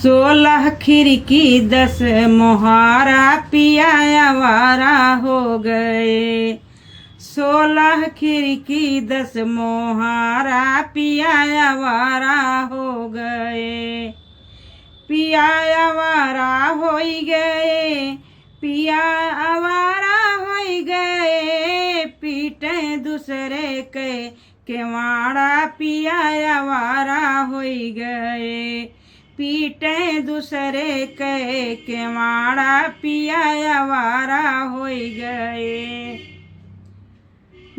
16 खिड़की 10 मोहारा पिया आवारा हो गए। 16 खिड़की 10 मोहारा पिया आवारा हो गए। पिया आवारा हो गए, पिया आवारा हो गए। पीटे दूसरे के केवाड़ा पिया आवारा हो गए। पीटे दूसरे के केवाड़ा पिया आवारा हो गए।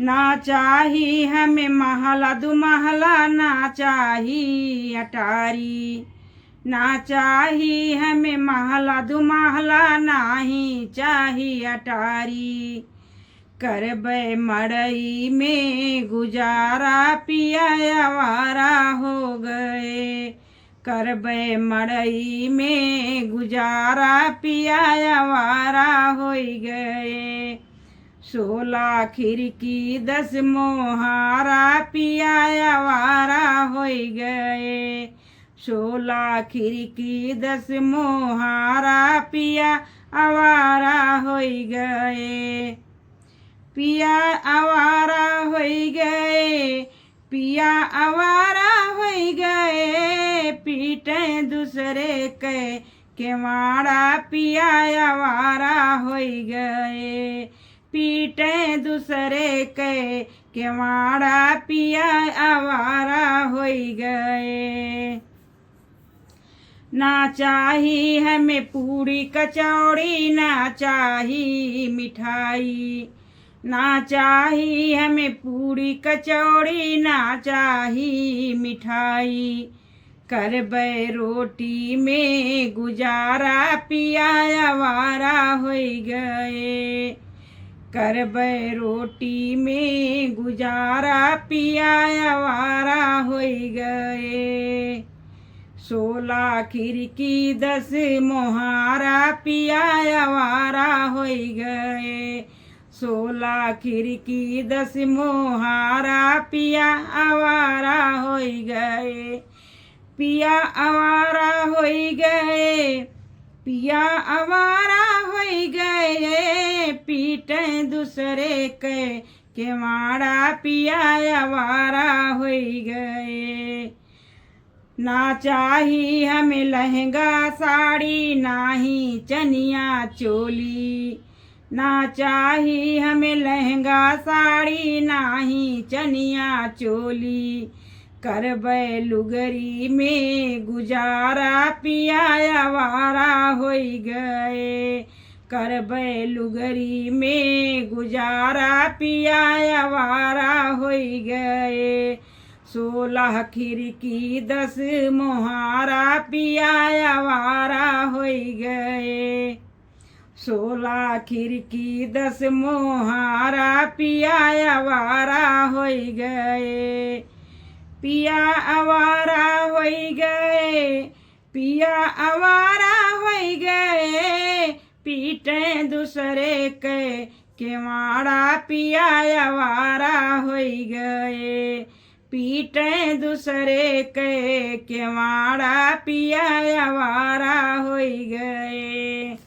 ना चाही हमें महला दु महला, ना चाही अटारी। ना चाही हमें महला दु महला, नाही चाही अटारी। करबे मड़ई में गुजारा पिया आवारा हो गए। करबे मड़ई में गुजारा पिया आवारा हो गए। 16 खिड़की 10 मोहारा पिया आवारा हो गए। 16 खिड़की 10 मोहारा पिया आवारा हो गए। पिया आवारा हो गए, पिया आवारा हो गए। पीटे दूसरे के केवाड़ा पिया आवारा हो गए। पीटे दूसरे के केवाड़ा पिया आवारा हो गए। ना चाही हमें पूरी कचौड़ी, ना चाही मिठाई। ना चाही हमें पूरी कचौड़ी, ना चाही मिठाई। करबे रोटी में गुजारा पिया आवारा हो गए। करबे रोटी में गुजारा पिया आवारा हो गए। 16 खिड़की 10 मोहारा पिया आवारा हो गए। 16 खिड़की 10 मोहारा पिया आवारा हो गए। पिया आवारा हो गए, पिया आवारा हो गए। पीटे दूसरे के केवाड़ा पिया आवारा हो गए। ना चाही हमें लहंगा साड़ी, नाही चनिया चोली। ना चाही हमें लहंगा साड़ी, नाही चनिया चोली। करबे लुगरी में गुजारा पिया आवारा हो गए। करबे लुगरी में गुजारा पिया आवारा हो गए। 16 खिड़की 10 मोहारा पिया आवारा हो गए। 16 खिड़की 10 मोहारा पिया आवारा हो गए। पिया आवारा हो गए, पिया आवारा हो गए। पीटे दूसरे के केवाड़ा पिया आवारा हो गए। पीटे दूसरे के केवाड़ा पिया आवारा हो गए।